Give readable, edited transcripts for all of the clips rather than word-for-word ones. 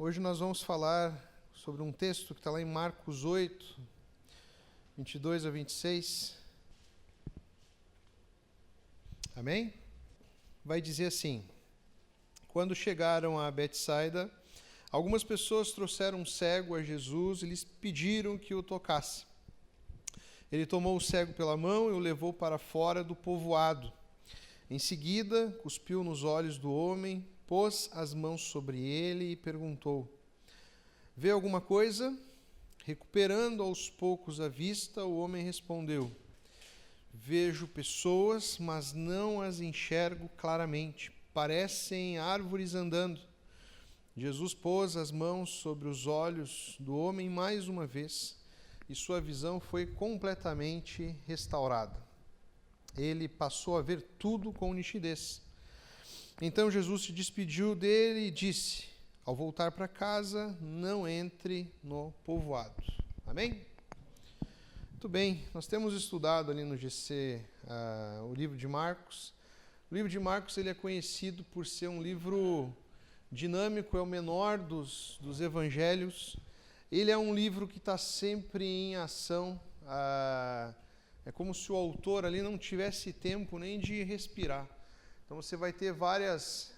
Hoje nós vamos falar sobre um texto que está lá em Marcos 8, 22 a 26. Amém? Vai dizer assim: quando chegaram a Betsaida, algumas pessoas trouxeram um cego a Jesus e lhes pediram que o tocasse. Ele tomou o cego pela mão e o levou para fora do povoado. Em seguida, cuspiu nos olhos do homem, pôs as mãos sobre ele e perguntou: vê alguma coisa? Recuperando aos poucos a vista, o homem respondeu: vejo pessoas, mas não as enxergo claramente. Parecem árvores andando. Jesus pôs as mãos sobre os olhos do homem mais uma vez, e sua visão foi completamente restaurada. Ele passou a ver tudo com nitidez. Então Jesus se despediu dele e disse: ao voltar para casa, não entre no povoado. Amém? Muito bem, nós temos estudado ali no GC o livro de Marcos. O livro de Marcos ele é conhecido por ser um livro dinâmico, é o menor dos evangelhos. Ele é um livro que está sempre em ação. É como se o autor ali não tivesse tempo nem de respirar. Então você vai ter várias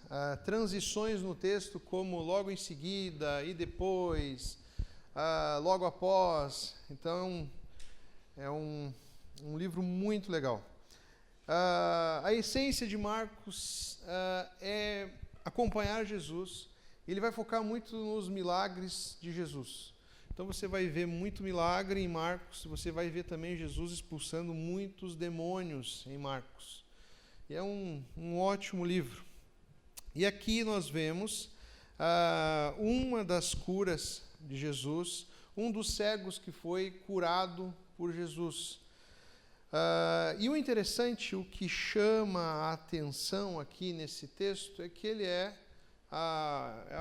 transições no texto, como logo em seguida, e depois, logo após. Então é um livro muito legal. A essência de Marcos é acompanhar Jesus. Ele vai focar muito nos milagres de Jesus. Então você vai ver muito milagre em Marcos, você vai ver também Jesus expulsando muitos demônios em Marcos. E é um ótimo livro. E aqui nós vemos uma das curas de Jesus, um dos cegos que foi curado por Jesus. E o interessante, o que chama a atenção aqui nesse texto, é que ele é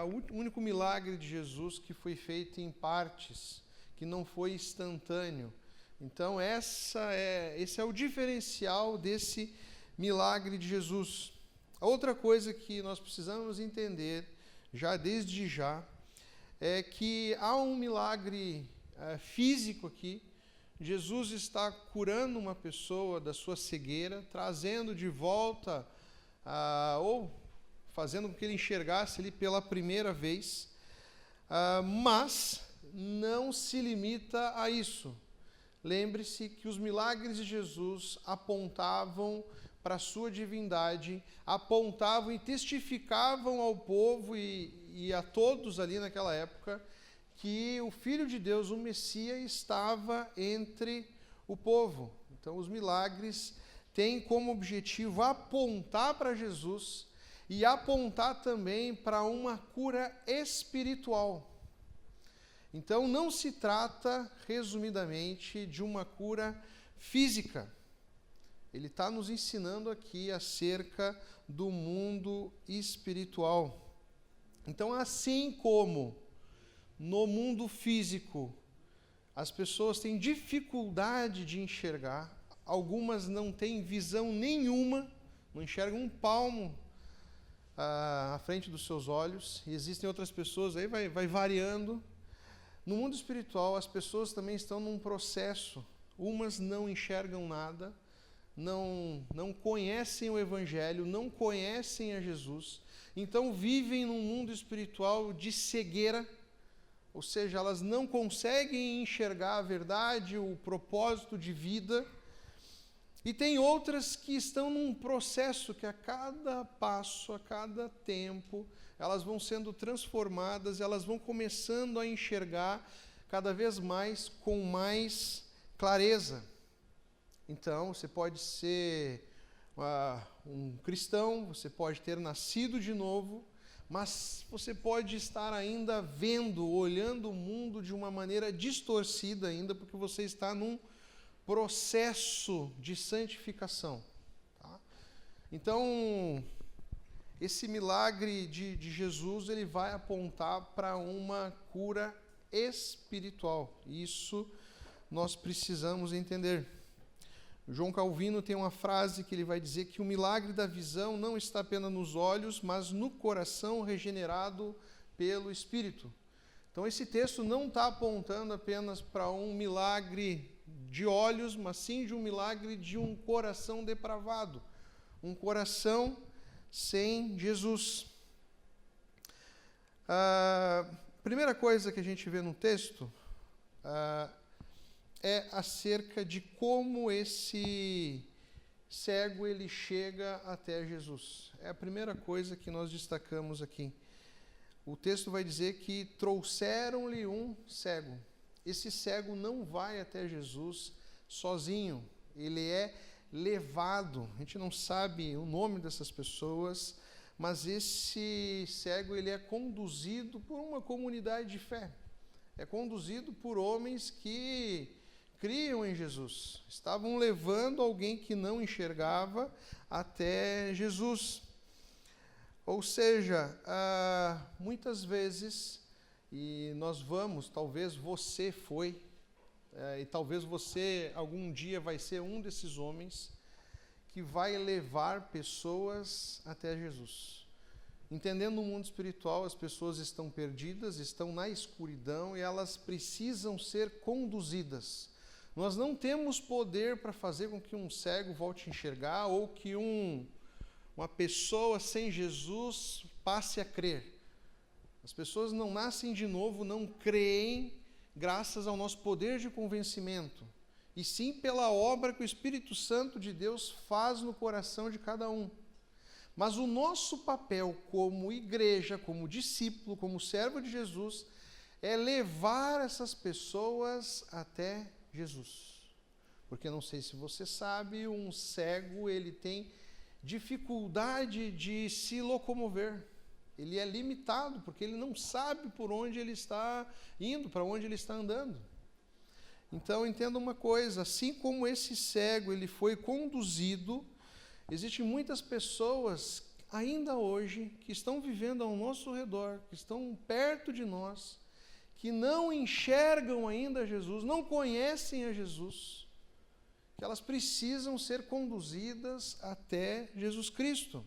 o único milagre de Jesus que foi feito em partes, que não foi instantâneo. Então esse é o diferencial desse milagre de Jesus. A outra coisa que nós precisamos entender, já desde já, é que há um milagre físico aqui. Jesus está curando uma pessoa da sua cegueira, trazendo de volta, ou fazendo com que ele enxergasse ali pela primeira vez, mas não se limita a isso. Lembre-se que os milagres de Jesus apontavam para a sua divindade, apontavam e testificavam ao povo e a todos ali naquela época que o Filho de Deus, o Messias, estava entre o povo. Então os milagres têm como objetivo apontar para Jesus e apontar também para uma cura espiritual. Então não se trata, resumidamente, de uma cura física. Ele está nos ensinando aqui acerca do mundo espiritual. Então, assim como no mundo físico as pessoas têm dificuldade de enxergar, algumas não têm visão nenhuma, não enxergam um palmo à frente dos seus olhos, e existem outras pessoas, aí vai variando. No mundo espiritual, as pessoas também estão num processo. Umas não enxergam nada, não conhecem o Evangelho, não conhecem a Jesus, então vivem num mundo espiritual de cegueira, ou seja, elas não conseguem enxergar a verdade, o propósito de vida. E tem outras que estão num processo que a cada passo, a cada tempo, elas vão sendo transformadas, elas vão começando a enxergar cada vez mais com mais clareza. Então, você pode ser um cristão, você pode ter nascido de novo, mas você pode estar ainda vendo, olhando o mundo de uma maneira distorcida ainda, porque você está num processo de santificação. Tá? Então, esse milagre de Jesus, ele vai apontar para uma cura espiritual. Isso nós precisamos entender. João Calvino tem uma frase que ele vai dizer que o milagre da visão não está apenas nos olhos, mas no coração regenerado pelo Espírito. Então, esse texto não está apontando apenas para um milagre de olhos, mas sim de um milagre de um coração depravado, um coração sem Jesus. A primeira coisa que a gente vê no texto é acerca de como esse cego ele chega até Jesus. É a primeira coisa que nós destacamos aqui. O texto vai dizer que trouxeram-lhe um cego. Esse cego não vai até Jesus sozinho, ele é levado. A gente não sabe o nome dessas pessoas, mas esse cego ele é conduzido por uma comunidade de fé. É conduzido por homens que criam em Jesus. Estavam levando alguém que não enxergava até Jesus. Ou seja, muitas vezes, e nós vamos, talvez você foi, e talvez você algum dia vai ser um desses homens que vai levar pessoas até Jesus. Entendendo o mundo espiritual, as pessoas estão perdidas, estão na escuridão e elas precisam ser conduzidas. Nós não temos poder para fazer com que um cego volte a enxergar ou que uma pessoa sem Jesus passe a crer. As pessoas não nascem de novo, não creem graças ao nosso poder de convencimento, e sim pela obra que o Espírito Santo de Deus faz no coração de cada um. Mas o nosso papel como igreja, como discípulo, como servo de Jesus, é levar essas pessoas até Jesus. Porque não sei se você sabe, um cego ele tem dificuldade de se locomover. Ele é limitado, porque ele não sabe por onde ele está indo, para onde ele está andando. Então, entenda uma coisa, assim como esse cego ele foi conduzido, existem muitas pessoas, ainda hoje, que estão vivendo ao nosso redor, que estão perto de nós, que não enxergam ainda Jesus, não conhecem a Jesus, que elas precisam ser conduzidas até Jesus Cristo.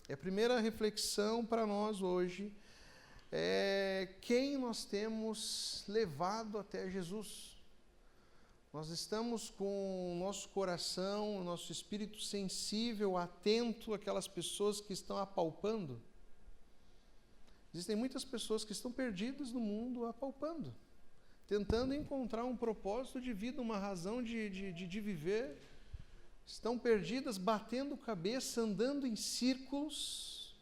E a primeira reflexão para nós hoje é quem nós temos levado até Jesus. Nós estamos com o nosso coração, o nosso espírito sensível, atento àquelas pessoas que estão apalpando. Existem muitas pessoas que estão perdidas no mundo apalpando, tentando encontrar um propósito de vida, uma razão de viver. Estão perdidas, batendo cabeça, andando em círculos.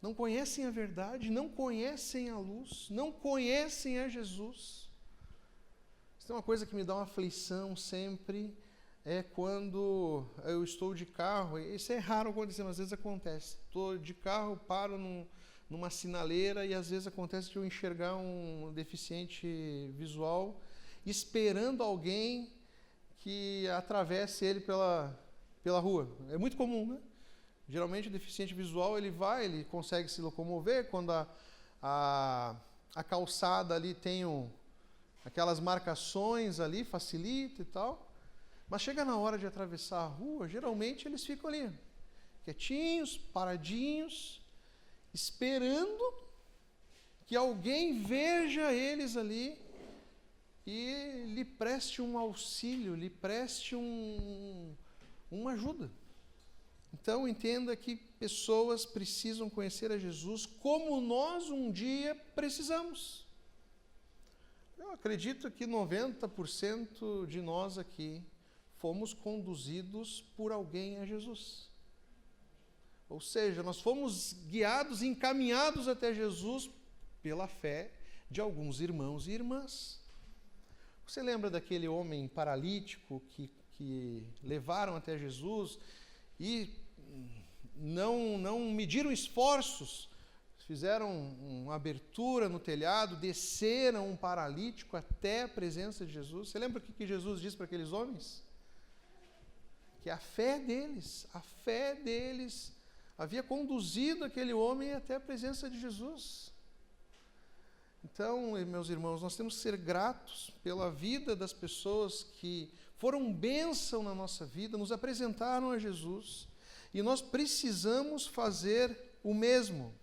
Não conhecem a verdade, não conhecem a luz, não conhecem a Jesus. Isso é uma coisa que me dá uma aflição sempre, é quando eu estou de carro, isso é raro acontecer, mas às vezes acontece. Estou de carro, paro numa sinaleira e às vezes acontece de eu enxergar um deficiente visual esperando alguém que atravesse ele pela rua. É muito comum, né? Geralmente o deficiente visual ele consegue se locomover quando a calçada ali tem aquelas marcações ali, facilita e tal. Mas chega na hora de atravessar a rua, geralmente eles ficam ali, quietinhos, paradinhos, esperando que alguém veja eles ali e lhe preste um auxílio, lhe preste uma ajuda. Então, entenda que pessoas precisam conhecer a Jesus como nós um dia precisamos. Eu acredito que 90% de nós aqui fomos conduzidos por alguém a Jesus. Ou seja, nós fomos guiados, encaminhados até Jesus pela fé de alguns irmãos e irmãs. Você lembra daquele homem paralítico que levaram até Jesus e não mediram esforços, fizeram uma abertura no telhado, desceram um paralítico até a presença de Jesus? Você lembra o que Jesus disse para aqueles homens? Que a fé deles havia conduzido aquele homem até a presença de Jesus. Então, meus irmãos, nós temos que ser gratos pela vida das pessoas que foram bênção na nossa vida, nos apresentaram a Jesus, e nós precisamos fazer o mesmo: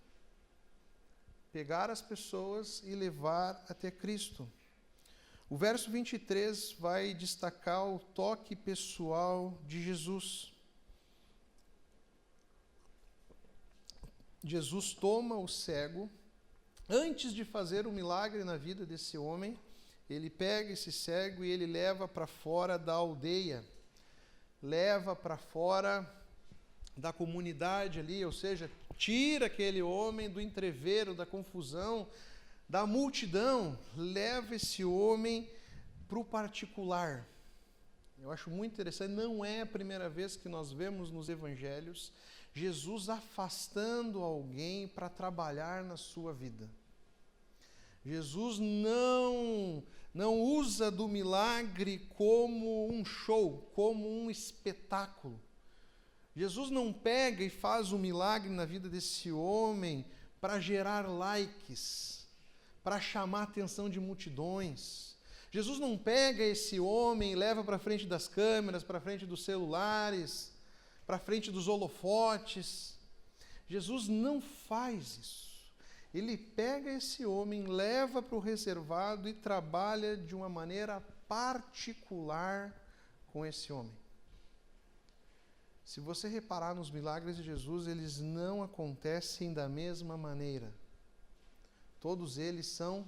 pegar as pessoas e levar até Cristo. O verso 23 vai destacar o toque pessoal de Jesus. Jesus toma o cego. Antes de fazer o milagre na vida desse homem, ele pega esse cego e ele leva para fora da aldeia, leva para fora da comunidade ali, ou seja, tira aquele homem do entrevero, da confusão, da multidão, leva esse homem para o particular. Eu acho muito interessante, não é a primeira vez que nós vemos nos evangelhos Jesus afastando alguém para trabalhar na sua vida. Jesus não usa do milagre como um show, como um espetáculo. Jesus não pega e faz um milagre na vida desse homem para gerar likes, para chamar a atenção de multidões. Jesus não pega esse homem e leva para frente das câmeras, para frente dos celulares, para frente dos holofotes. Jesus não faz isso. Ele pega esse homem, leva para o reservado e trabalha de uma maneira particular com esse homem. Se você reparar nos milagres de Jesus, eles não acontecem da mesma maneira. Todos eles são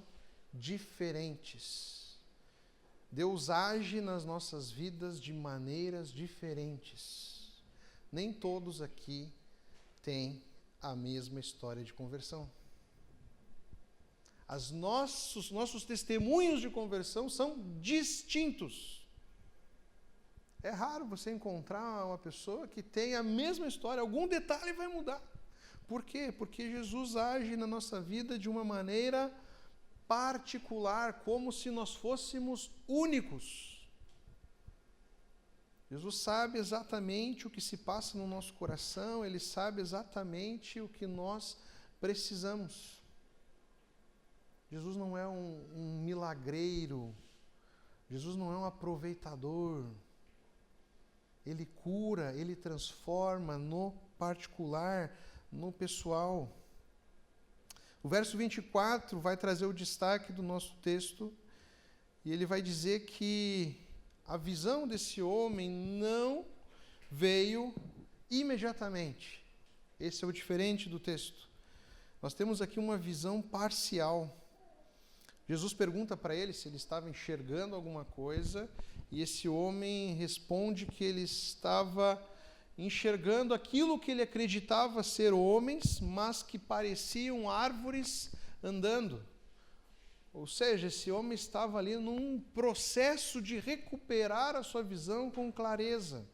diferentes. Deus age nas nossas vidas de maneiras diferentes. Nem todos aqui têm a mesma história de conversão. Nossos testemunhos de conversão são distintos. É raro você encontrar uma pessoa que tem a mesma história, algum detalhe vai mudar. Por quê? Porque Jesus age na nossa vida de uma maneira particular, como se nós fôssemos únicos. Jesus sabe exatamente o que se passa no nosso coração, Ele sabe exatamente o que nós precisamos. Jesus não é um milagreiro, Jesus não é um aproveitador. Ele cura, Ele transforma no particular, no pessoal. O verso 24 vai trazer o destaque do nosso texto, e ele vai dizer que a visão desse homem não veio imediatamente. Esse é o diferente do texto. Nós temos aqui uma visão parcial. Jesus pergunta para ele se ele estava enxergando alguma coisa, e esse homem responde que ele estava enxergando aquilo que ele acreditava ser homens, mas que pareciam árvores andando. Ou seja, esse homem estava ali num processo de recuperar a sua visão com clareza.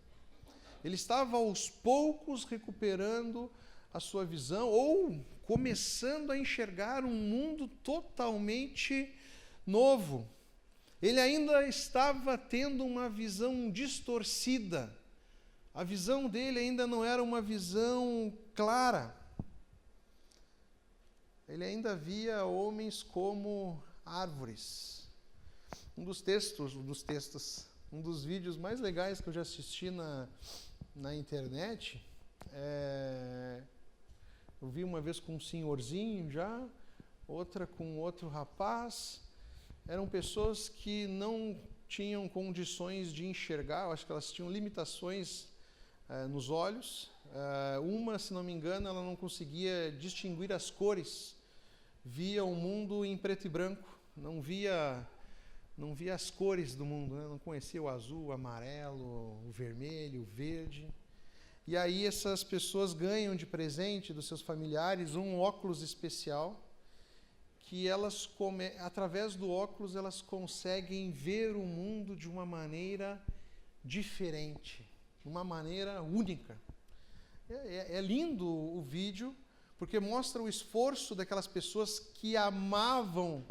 Ele estava aos poucos recuperando a sua visão, ou começando a enxergar um mundo totalmente novo. Ele ainda estava tendo uma visão distorcida. A visão dele ainda não era uma visão clara. Ele ainda via homens como árvores. Um dos vídeos mais legais que eu já assisti na internet, eu vi uma vez com um senhorzinho já, outra com outro rapaz. Eram pessoas que não tinham condições de enxergar, eu acho que elas tinham limitações nos olhos. Uma, se não me engano, ela não conseguia distinguir as cores, via o mundo em preto e branco, não via as cores do mundo, né? Não conhecia o azul, o amarelo, o vermelho, o verde. E aí essas pessoas ganham de presente dos seus familiares um óculos especial, que elas, através do óculos, elas conseguem ver o mundo de uma maneira diferente, de uma maneira única. É lindo o vídeo, porque mostra o esforço daquelas pessoas que amavam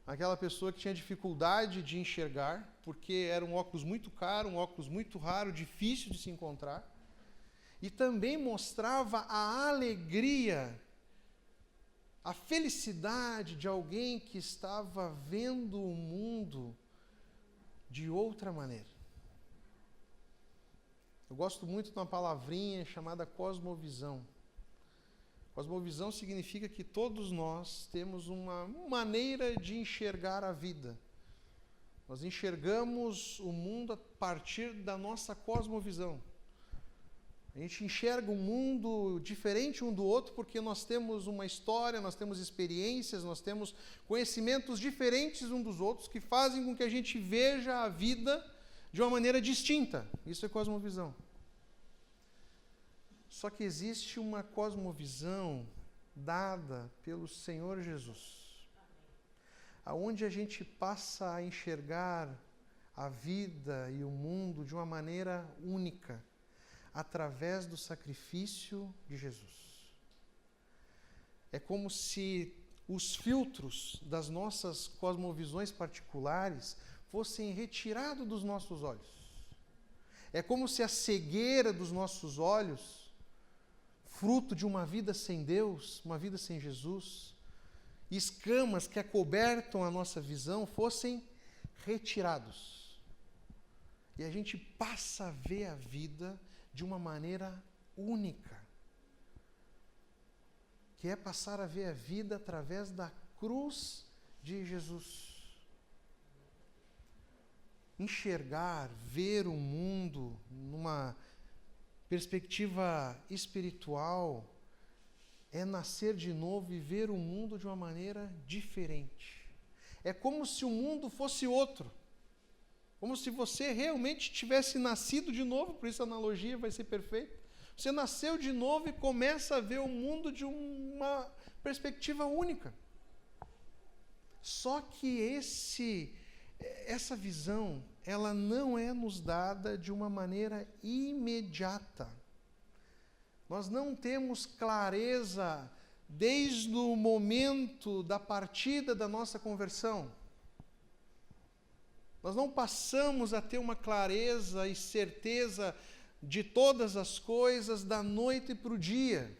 aquela pessoa que tinha dificuldade de enxergar, porque era um óculos muito caro, um óculos muito raro, difícil de se encontrar. E também mostrava a alegria, a felicidade de alguém que estava vendo o mundo de outra maneira. Eu gosto muito de uma palavrinha chamada cosmovisão. Cosmovisão significa que todos nós temos uma maneira de enxergar a vida. Nós enxergamos o mundo a partir da nossa cosmovisão. A gente enxerga um mundo diferente um do outro porque nós temos uma história, nós temos experiências, nós temos conhecimentos diferentes um dos outros que fazem com que a gente veja a vida de uma maneira distinta. Isso é cosmovisão. Só que existe uma cosmovisão dada pelo Senhor Jesus, aonde a gente passa a enxergar a vida e o mundo de uma maneira única, através do sacrifício de Jesus. É como se os filtros das nossas cosmovisões particulares fossem retirados dos nossos olhos. É como se a cegueira dos nossos olhos, fruto de uma vida sem Deus, uma vida sem Jesus, escamas que acobertam a nossa visão, fossem retirados. E a gente passa a ver a vida de uma maneira única, que é passar a ver a vida através da cruz de Jesus. Enxergar, ver o mundo numa perspectiva espiritual é nascer de novo e ver o mundo de uma maneira diferente. É como se o mundo fosse outro. Como se você realmente tivesse nascido de novo, por isso a analogia vai ser perfeita. Você nasceu de novo e começa a ver o mundo de uma perspectiva única. Só que essa visão, ela não é nos dada de uma maneira imediata. Nós não temos clareza desde o momento da partida da nossa conversão. Nós não passamos a ter uma clareza e certeza de todas as coisas da noite para o dia.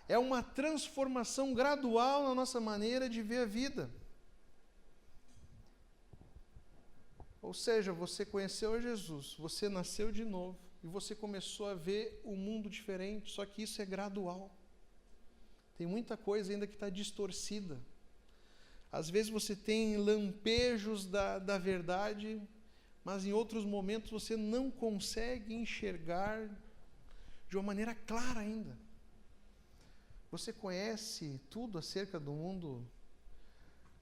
É uma transformação gradual na nossa maneira de ver a vida. Ou seja, você conheceu Jesus, você nasceu de novo e você começou a ver o mundo diferente, só que isso é gradual. Tem muita coisa ainda que está distorcida. Às vezes você tem lampejos da verdade, mas em outros momentos você não consegue enxergar de uma maneira clara ainda. Você conhece tudo acerca do mundo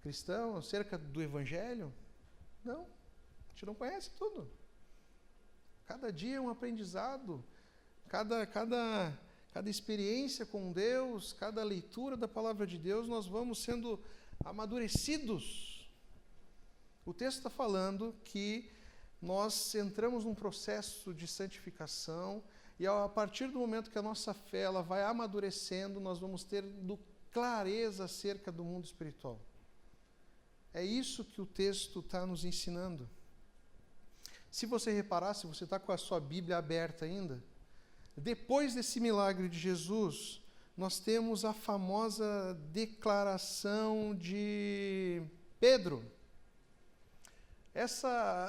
cristão, acerca do Evangelho? Não, a gente não conhece tudo. Cada dia é um aprendizado, cada experiência com Deus, cada leitura da Palavra de Deus, nós vamos sendo amadurecidos. O texto está falando que nós entramos num processo de santificação e a partir do momento que a nossa fé ela vai amadurecendo, nós vamos ter clareza acerca do mundo espiritual. É isso que o texto está nos ensinando. Se você reparar, se você está com a sua Bíblia aberta ainda, depois desse milagre de Jesus, nós temos a famosa declaração de Pedro.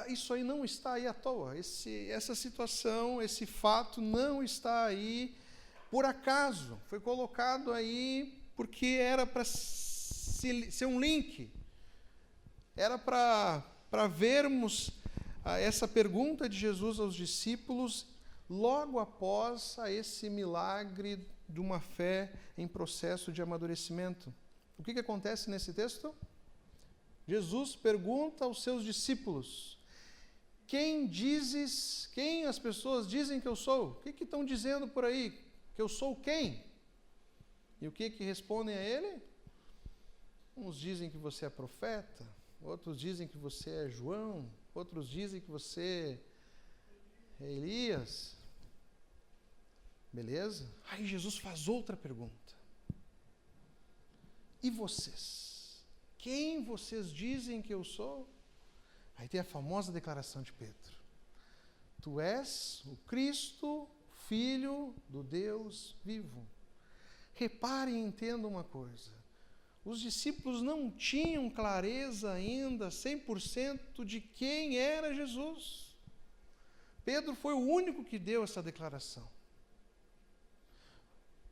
Isso aí não está aí à toa. Essa situação, esse fato não está aí por acaso. Foi colocado aí porque era para ser um link. Era para vermos essa pergunta de Jesus aos discípulos logo após esse milagre de uma fé em processo de amadurecimento. O que acontece nesse texto? Jesus pergunta aos seus discípulos: quem as pessoas dizem que eu sou? O que estão dizendo por aí? Que eu sou quem? E o que respondem a ele? Uns dizem que você é profeta, outros dizem que você é João, outros dizem que você é Elias. Beleza? Aí Jesus faz outra pergunta. E vocês? Quem vocês dizem que eu sou? Aí tem a famosa declaração de Pedro. Tu és o Cristo, Filho do Deus vivo. Reparem e entendam uma coisa. Os discípulos não tinham clareza ainda 100% de quem era Jesus. Pedro foi o único que deu essa declaração.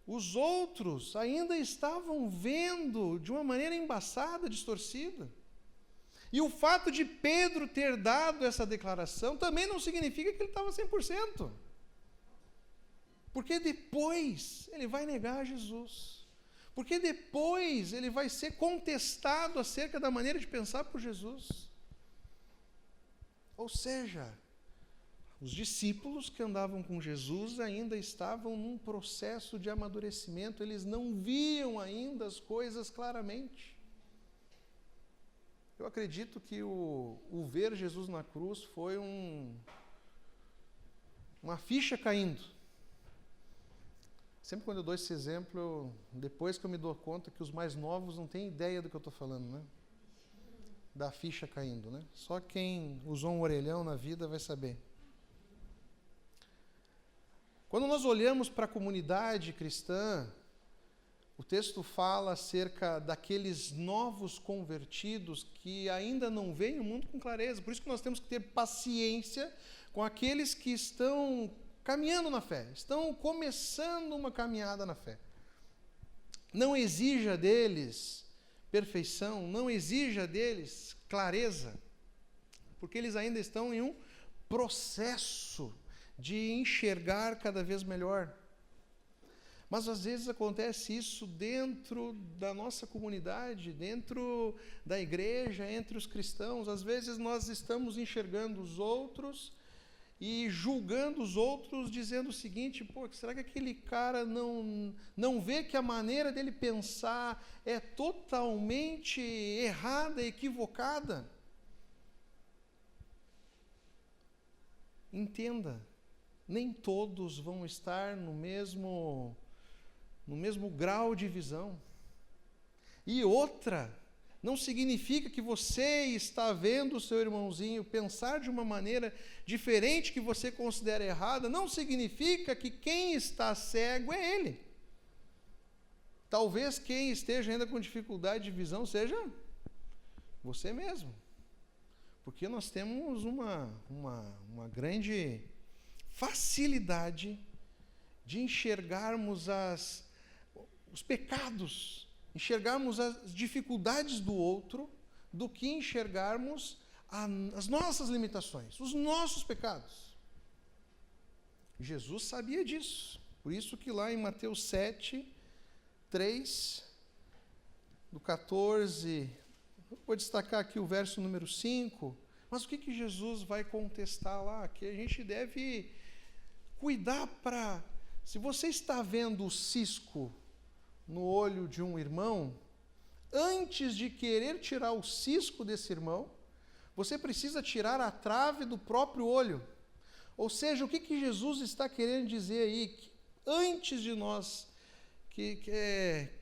os outros ainda estavam vendo de uma maneira embaçada, distorcida. E o fato de Pedro ter dado essa declaração também não significa que ele estava 100%. Porque depois ele vai negar Jesus. Porque depois ele vai ser contestado acerca da maneira de pensar por Jesus. Ou seja, os discípulos que andavam com Jesus ainda estavam num processo de amadurecimento, eles não viam ainda as coisas claramente. Eu acredito que o ver Jesus na cruz foi uma ficha caindo. Sempre quando eu dou esse exemplo, depois que eu me dou conta que os mais novos não têm ideia do que eu estou falando, né? Da ficha caindo, né? Só quem usou um orelhão na vida vai saber. Quando nós olhamos para a comunidade cristã, o texto fala acerca daqueles novos convertidos que ainda não veem o mundo com clareza. Por isso que nós temos que ter paciência com aqueles que estão caminhando na fé, estão começando uma caminhada na fé. Não exija deles perfeição, não exija deles clareza, porque eles ainda estão em um processo de enxergar cada vez melhor. Mas às vezes acontece isso dentro da nossa comunidade, dentro da igreja, entre os cristãos. Às vezes nós estamos enxergando os outros e julgando os outros, dizendo o seguinte: pô, será que aquele cara não vê que a maneira dele pensar é totalmente errada, equivocada? Entenda, nem todos vão estar no mesmo grau de visão. E outra, não significa que você está vendo o seu irmãozinho pensar de uma maneira diferente que você considera errada, não significa que quem está cego é ele. Talvez quem esteja ainda com dificuldade de visão seja você mesmo. Porque nós temos uma grande facilidade de enxergarmos os pecados, enxergarmos as dificuldades do outro, do que enxergarmos as nossas limitações, os nossos pecados. Jesus sabia disso. Por isso que lá em Mateus 7, 3, do 14, vou destacar aqui o verso número 5, mas o que Jesus vai contestar lá? Que a gente deve cuidar para... Se você está vendo o cisco no olho de um irmão, antes de querer tirar o cisco desse irmão, você precisa tirar a trave do próprio olho. Ou seja, o que Jesus está querendo dizer aí? Que antes de nós querer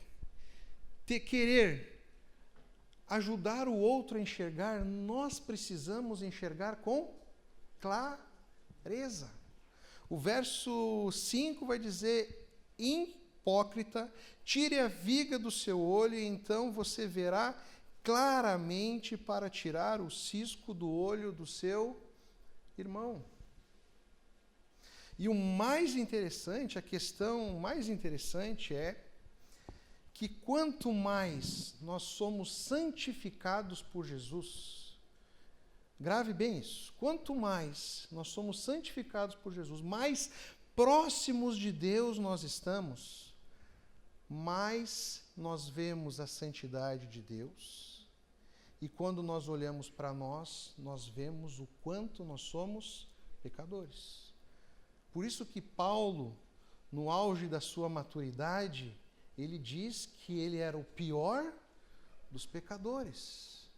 ajudar o outro a enxergar, nós precisamos enxergar com clareza. O verso 5 vai dizer: hipócrita, tire a viga do seu olho e então você verá claramente para tirar o cisco do olho do seu irmão. E o mais interessante, a questão mais interessante é que quanto mais nós somos santificados por Jesus, grave bem isso, quanto mais nós somos santificados por Jesus, mais próximos de Deus nós estamos, mais nós vemos a santidade de Deus, e quando nós olhamos para nós vemos o quanto nós somos pecadores. Por isso que Paulo, no auge da sua maturidade, ele diz que ele era o pior dos pecadores.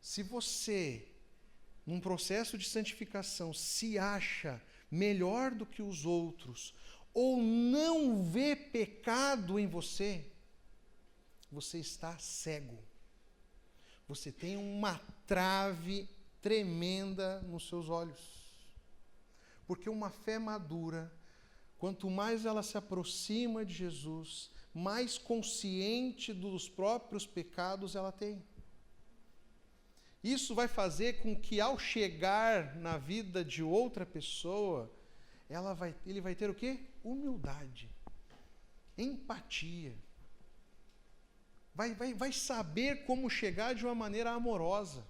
Se você, num processo de santificação, se acha melhor do que os outros, ou não vê pecado em você, você está cego. Você tem uma trave tremenda nos seus olhos. Porque uma fé madura, quanto mais ela se aproxima de Jesus, mais consciente dos próprios pecados ela tem. Isso vai fazer com que, ao chegar na vida de outra pessoa, ele vai ter o quê? Humildade, empatia. Vai saber como chegar de uma maneira amorosa.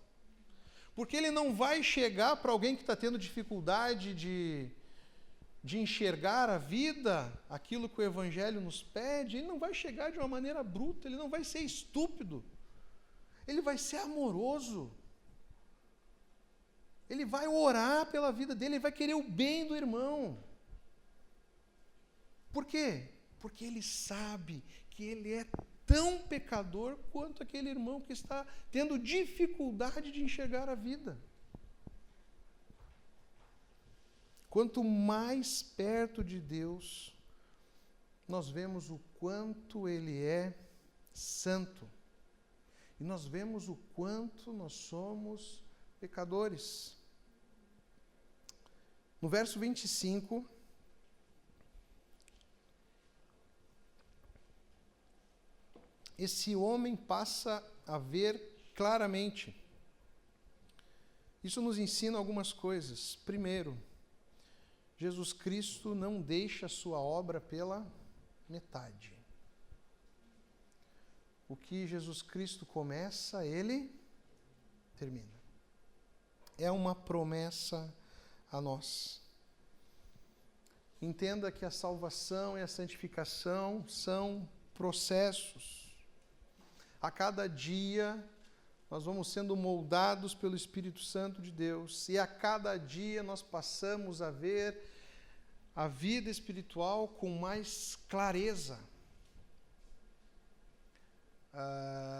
Porque ele não vai chegar para alguém que está tendo dificuldade de enxergar a vida, aquilo que o Evangelho nos pede, ele não vai chegar de uma maneira bruta, ele não vai ser estúpido. Ele vai ser amoroso. Ele vai orar pela vida dele, ele vai querer o bem do irmão. Por quê? Porque ele sabe que ele é tão pecador quanto aquele irmão que está tendo dificuldade de enxergar a vida. Quanto mais perto de Deus, nós vemos o quanto Ele é santo. E nós vemos o quanto nós somos pecadores. No verso 25, esse homem passa a ver claramente. Isso nos ensina algumas coisas. Primeiro, Jesus Cristo não deixa a sua obra pela metade. O que Jesus Cristo começa, Ele termina. É uma promessa a nós. Entenda que a salvação e a santificação são processos. A cada dia, nós vamos sendo moldados pelo Espírito Santo de Deus, e a cada dia nós passamos a ver a vida espiritual com mais clareza.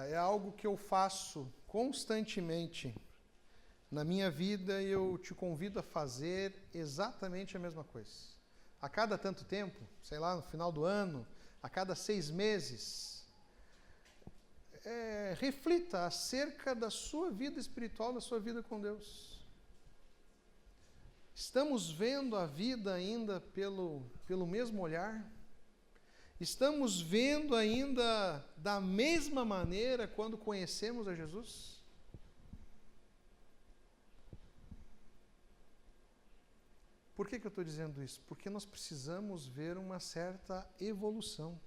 É algo que eu faço constantemente na minha vida, e eu te convido a fazer exatamente a mesma coisa. A cada tanto tempo, sei lá, no final do ano, a cada 6 meses, reflita acerca da sua vida espiritual, da sua vida com Deus. Estamos vendo a vida ainda pelo mesmo olhar? Estamos vendo ainda da mesma maneira quando conhecemos a Jesus? Por que eu estou dizendo isso? Porque nós precisamos ver uma certa evolução.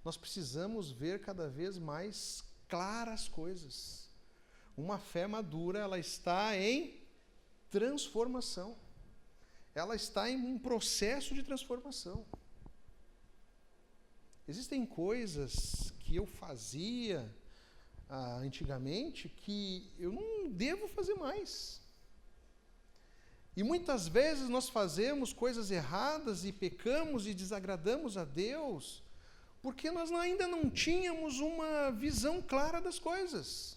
Nós precisamos ver cada vez mais claras coisas. Uma fé madura, ela está em transformação. Ela está em um processo de transformação. Existem coisas que eu fazia antigamente que eu não devo fazer mais. E muitas vezes nós fazemos coisas erradas e pecamos e desagradamos a Deus porque nós ainda não tínhamos uma visão clara das coisas.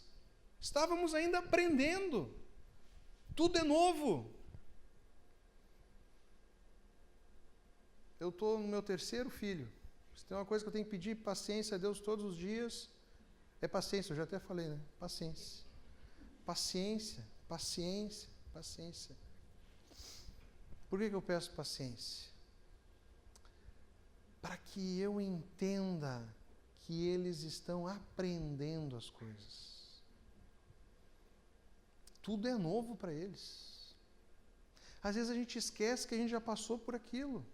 Estávamos ainda aprendendo. Tudo é novo. Eu estou no meu 3º filho. Se tem uma coisa que eu tenho que pedir paciência a Deus todos os dias, é paciência. Eu já até falei, né? Paciência. Paciência, paciência, paciência. Por que eu peço paciência? Para que eu entenda que eles estão aprendendo as coisas. Tudo é novo para eles. Às vezes a gente esquece que a gente já passou por aquilo.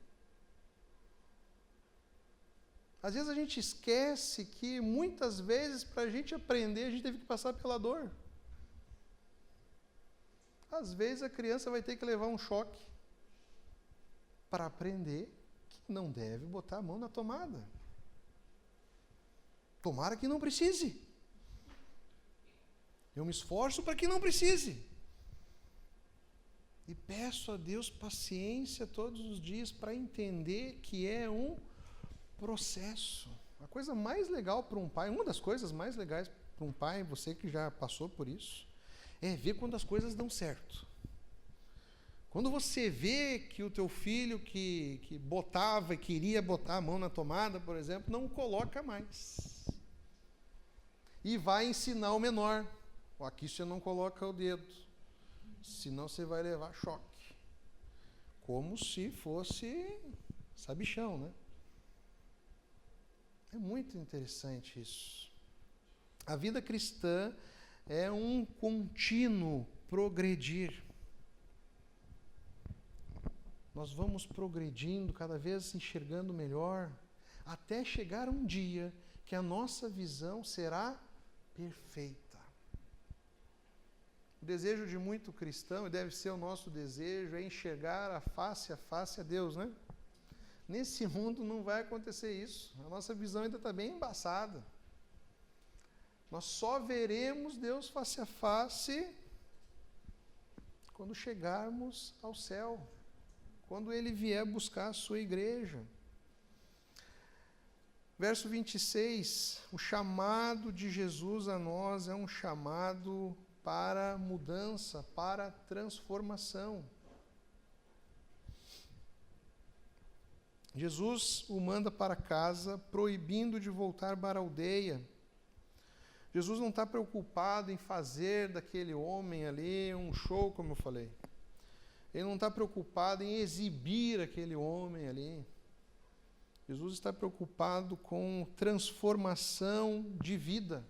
Às vezes a gente esquece que muitas vezes para a gente aprender a gente teve que passar pela dor. Às vezes a criança vai ter que levar um choque para aprender que não deve botar a mão na tomada. Tomara que não precise. Eu me esforço para que não precise. E peço a Deus paciência todos os dias para entender que é um processo. A coisa mais legal para um pai, uma das coisas mais legais para um pai, você que já passou por isso, é ver quando as coisas dão certo. Quando você vê que o teu filho que botava e queria botar a mão na tomada, por exemplo, não coloca mais. E vai ensinar o menor. Aqui você não coloca o dedo, senão você vai levar choque. Como se fosse sabichão, né? É muito interessante isso. A vida cristã é um contínuo progredir. nós vamos progredindo, cada vez enxergando melhor, até chegar um dia que a nossa visão será perfeita. O desejo de muito cristão, e deve ser o nosso desejo, é enxergar a face a Deus, né? Nesse mundo não vai acontecer isso. A nossa visão ainda está bem embaçada. Nós só veremos Deus face a face quando chegarmos ao céu, quando Ele vier buscar a sua igreja. Verso 26, o chamado de Jesus a nós é um chamado para mudança, para transformação. Jesus o manda para casa, proibindo de voltar para a aldeia. Jesus não está preocupado em fazer daquele homem ali um show, como eu falei. Ele não está preocupado em exibir aquele homem ali. Jesus está preocupado com transformação de vida.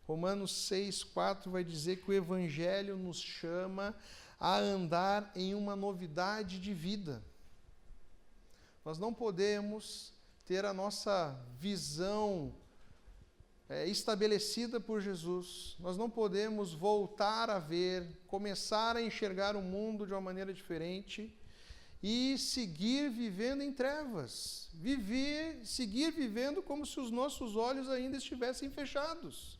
Romanos 6,4 vai dizer que o Evangelho nos chama a andar em uma novidade de vida. Nós não podemos ter a nossa visão estabelecida por Jesus. Nós não podemos voltar a ver, começar a enxergar o mundo de uma maneira diferente e seguir vivendo em trevas. Seguir vivendo como se os nossos olhos ainda estivessem fechados.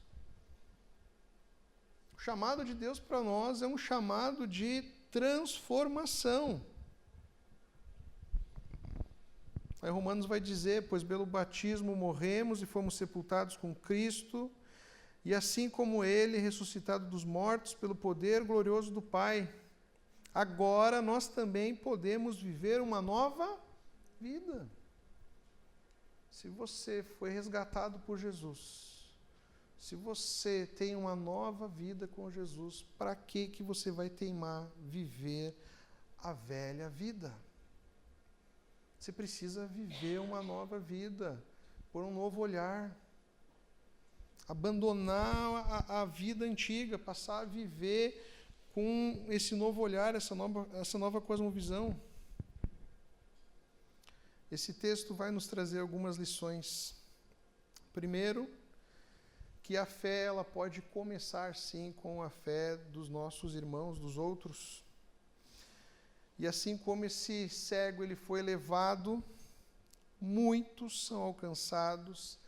O chamado de Deus para nós é um chamado de transformação. Aí Romanos vai dizer, pois pelo batismo morremos e fomos sepultados com Cristo, e assim como Ele, ressuscitado dos mortos pelo poder glorioso do Pai, agora nós também podemos viver uma nova vida. Se você foi resgatado por Jesus, se você tem uma nova vida com Jesus, para que você vai teimar viver a velha vida? Você precisa viver uma nova vida, por um novo olhar. Abandonar a vida antiga, passar a viver com esse novo olhar, essa nova cosmovisão. Esse texto vai nos trazer algumas lições. Primeiro, que a fé ela pode começar sim com a fé dos nossos irmãos, dos outros. E assim como esse cego ele foi levado, muitos são alcançados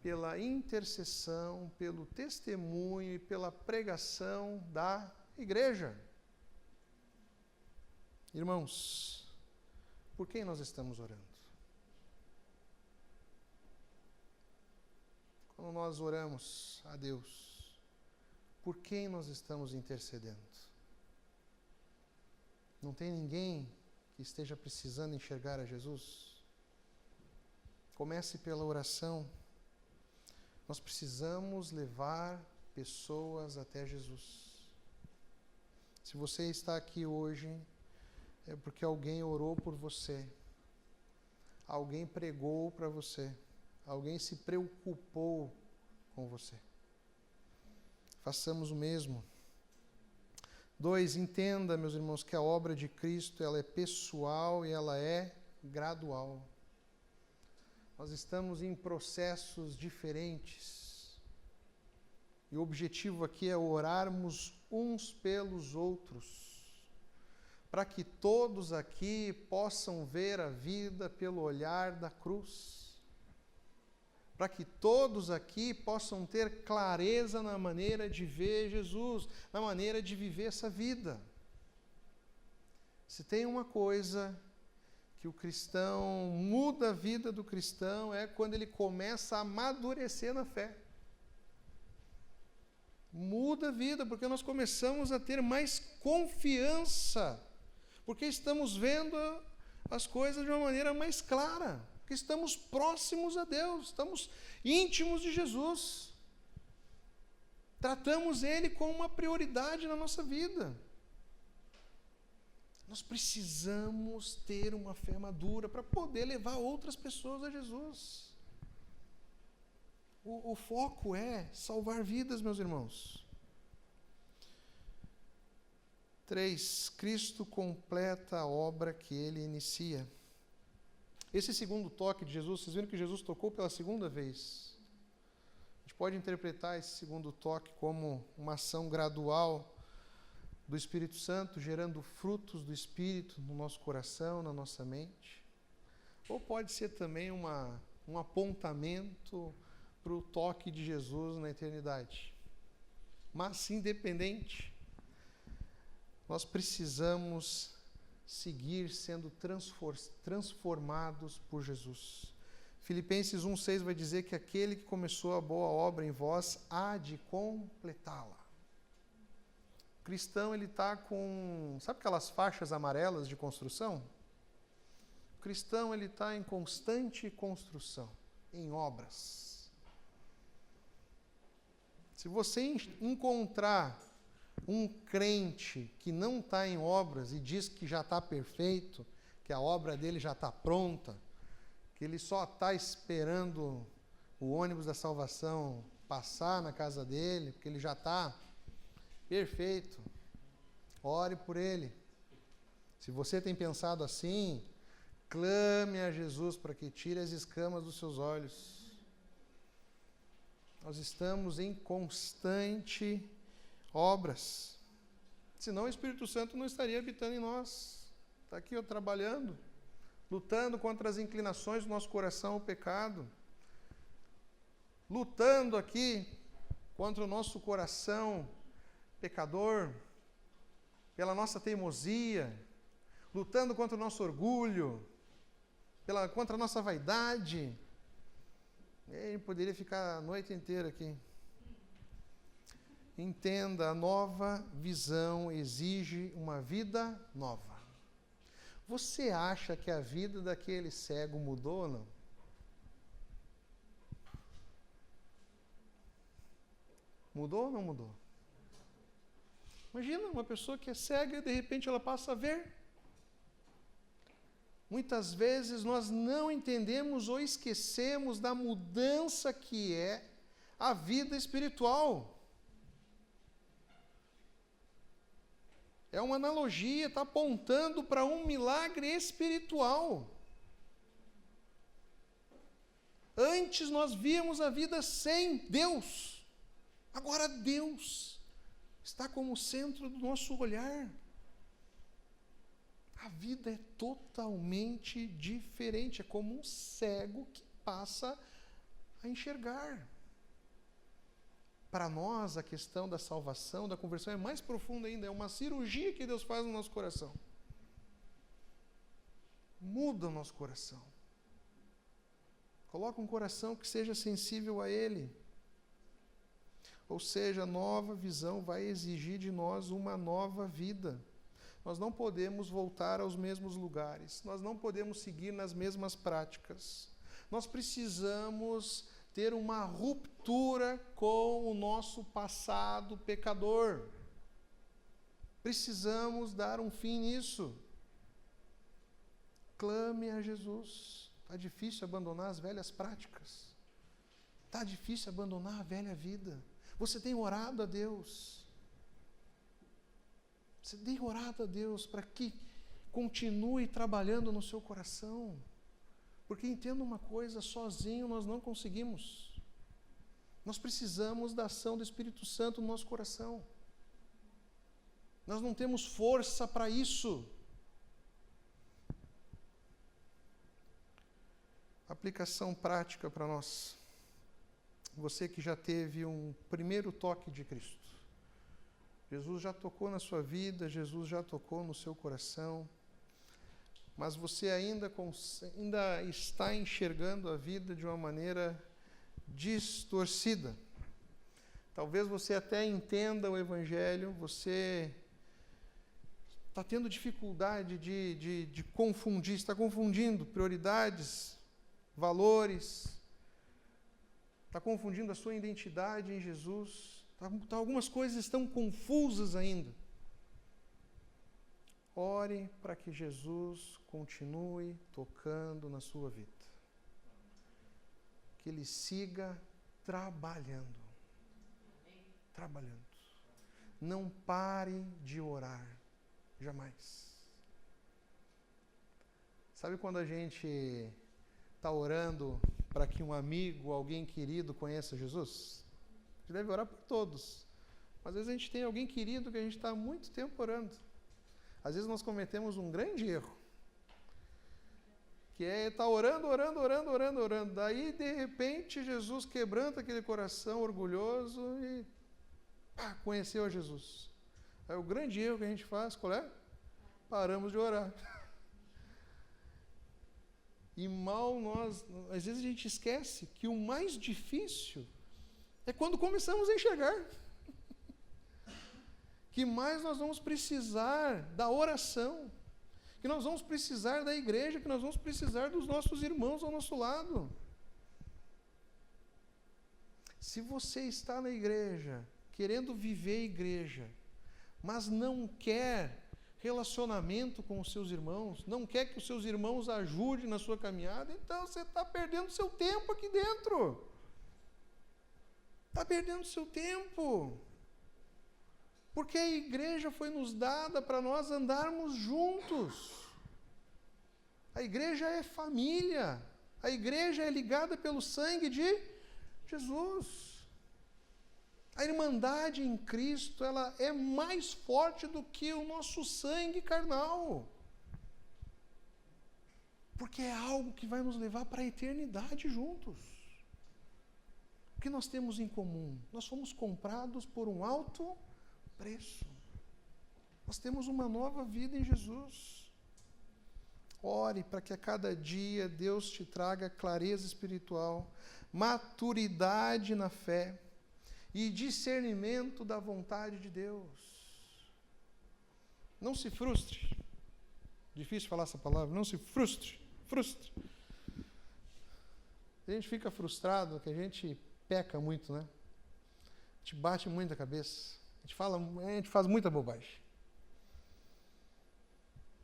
pela intercessão, pelo testemunho e pela pregação da igreja. Irmãos, por quem nós estamos orando? Quando nós oramos a Deus, por quem nós estamos intercedendo? Não tem ninguém que esteja precisando enxergar a Jesus? Comece pela oração. Nós precisamos levar pessoas até Jesus. Se você está aqui hoje, é porque alguém orou por você, alguém pregou para você, alguém se preocupou com você. Façamos o mesmo. 2, entenda, meus irmãos, que a obra de Cristo ela é pessoal e ela é gradual. Nós estamos em processos diferentes. E o objetivo aqui é orarmos uns pelos outros, para que todos aqui possam ver a vida pelo olhar da cruz. Para que todos aqui possam ter clareza na maneira de ver Jesus, na maneira de viver essa vida. Se tem uma coisa que o cristão muda a vida do cristão, é quando ele começa a amadurecer na fé. Muda a vida, porque nós começamos a ter mais confiança, porque estamos vendo as coisas de uma maneira mais clara. Porque estamos próximos a Deus, estamos íntimos de Jesus. Tratamos Ele como uma prioridade na nossa vida. Nós precisamos ter uma fé madura para poder levar outras pessoas a Jesus. O foco é salvar vidas, meus irmãos. 3. Cristo completa a obra que ele inicia. Esse segundo toque de Jesus, vocês viram que Jesus tocou pela segunda vez. A gente pode interpretar esse segundo toque como uma ação gradual do Espírito Santo, gerando frutos do Espírito no nosso coração, na nossa mente. Ou pode ser também um apontamento para o toque de Jesus na eternidade. Mas, independente, nós precisamos seguir sendo transformados por Jesus. Filipenses 1,6 vai dizer que aquele que começou a boa obra em vós há de completá-la. O cristão, ele está com... Sabe aquelas faixas amarelas de construção? O cristão, ele está em constante construção, em obras. Se você encontrar um crente que não está em obras e diz que já está perfeito, que a obra dele já está pronta, que ele só está esperando o ônibus da salvação passar na casa dele, porque ele já está perfeito, ore por ele. Se você tem pensado assim, clame a Jesus para que tire as escamas dos seus olhos. Nós estamos em constante obras. Senão o Espírito Santo não estaria habitando em nós. Está aqui, trabalhando, lutando contra as inclinações do nosso coração ao pecado, lutando aqui contra o nosso coração pecador, pela nossa teimosia, lutando contra o nosso orgulho, contra a nossa vaidade. Ele poderia ficar a noite inteira aqui. Entenda, a nova visão exige uma vida nova. Você acha que a vida daquele cego mudou ou não? Mudou ou não mudou? Imagina uma pessoa que é cega e de repente ela passa a ver. Muitas vezes nós não entendemos ou esquecemos da mudança que é a vida espiritual. É uma analogia, está apontando para um milagre espiritual. Antes nós víamos a vida sem Deus. Agora Deus está como centro do nosso olhar. A vida é totalmente diferente. É como um cego que passa a enxergar. Para nós, a questão da salvação, da conversão é mais profunda ainda. É uma cirurgia que Deus faz no nosso coração. Muda o nosso coração. Coloca um coração que seja sensível a Ele. Ou seja, a nova visão vai exigir de nós uma nova vida. Nós não podemos voltar aos mesmos lugares. Nós não podemos seguir nas mesmas práticas. Nós precisamos ter uma ruptura com o nosso passado pecador. Precisamos dar um fim nisso. Clame a Jesus. Está difícil abandonar as velhas práticas. Está difícil abandonar a velha vida. Você tem orado a Deus. Você tem orado a Deus para que continue trabalhando no seu coração. Porque entenda uma coisa, sozinho nós não conseguimos. Nós precisamos da ação do Espírito Santo no nosso coração. Nós não temos força para isso. Aplicação prática para nós. Você que já teve um primeiro toque de Cristo. Jesus já tocou na sua vida, Jesus já tocou no seu coração. Mas você ainda está enxergando a vida de uma maneira distorcida. Talvez você até entenda o Evangelho, você está tendo dificuldade de confundir, está confundindo prioridades, valores, está confundindo a sua identidade em Jesus. Algumas coisas estão confusas ainda. Ore para que Jesus continue tocando na sua vida. Que Ele siga trabalhando. Trabalhando. Não pare de orar. Jamais. Sabe quando a gente está orando para que um amigo, alguém querido conheça Jesus? A gente deve orar por todos. Mas às vezes a gente tem alguém querido que a gente está há muito tempo orando. Às vezes nós cometemos um grande erro, que é estar orando. Daí, de repente, Jesus quebranta aquele coração orgulhoso e conheceu a Jesus. Aí o grande erro que a gente faz, qual é? Paramos de orar. E às vezes a gente esquece que o mais difícil é quando começamos a enxergar. Que mais nós vamos precisar da oração, que nós vamos precisar da igreja, que nós vamos precisar dos nossos irmãos ao nosso lado. Se você está na igreja, querendo viver a igreja, mas não quer relacionamento com os seus irmãos, não quer que os seus irmãos ajudem na sua caminhada, então você está perdendo seu tempo aqui dentro. Está perdendo seu tempo. Porque a igreja foi nos dada para nós andarmos juntos. A igreja é família. A igreja é ligada pelo sangue de Jesus. A irmandade em Cristo, ela é mais forte do que o nosso sangue carnal. Porque é algo que vai nos levar para a eternidade juntos. O que nós temos em comum? Nós fomos comprados por um alto preço. Nós temos uma nova vida em Jesus. Ore para que a cada dia Deus te traga clareza espiritual, maturidade na fé e discernimento da vontade de Deus. Não se frustre. Difícil falar essa palavra. Não se frustre. Frustre. A gente fica frustrado que a gente peca muito, né? A gente bate muito a cabeça. A gente faz muita bobagem.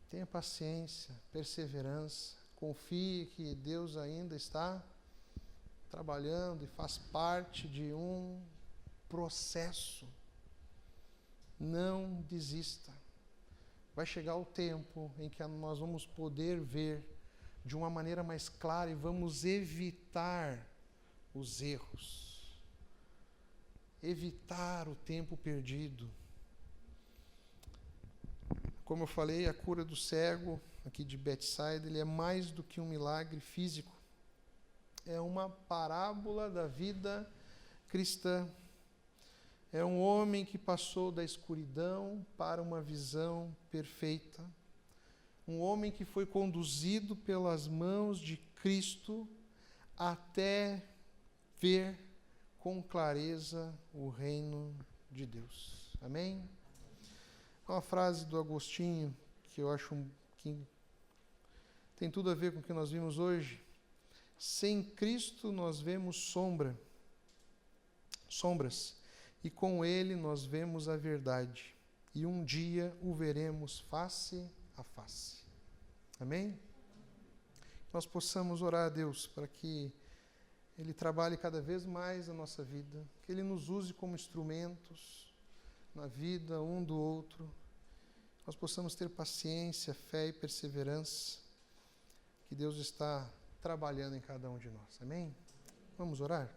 Tenha paciência, perseverança, confie que Deus ainda está trabalhando e faz parte de um processo. Não desista. Vai chegar o tempo em que nós vamos poder ver de uma maneira mais clara e vamos evitar os erros. Evitar o tempo perdido. Como eu falei, a cura do cego aqui de Betsaida, ele é mais do que um milagre físico. É uma parábola da vida cristã. É um homem que passou da escuridão para uma visão perfeita. Um homem que foi conduzido pelas mãos de Cristo até ver com clareza o reino de Deus. Amém? Uma frase do Agostinho que eu acho que tem tudo a ver com o que nós vimos hoje. Sem Cristo nós vemos sombras, e com Ele nós vemos a verdade, e um dia o veremos face a face. Amém? Nós possamos orar a Deus para que Ele trabalhe cada vez mais a nossa vida, que Ele nos use como instrumentos na vida um do outro, nós possamos ter paciência, fé e perseverança, que Deus está trabalhando em cada um de nós. Amém? Vamos orar?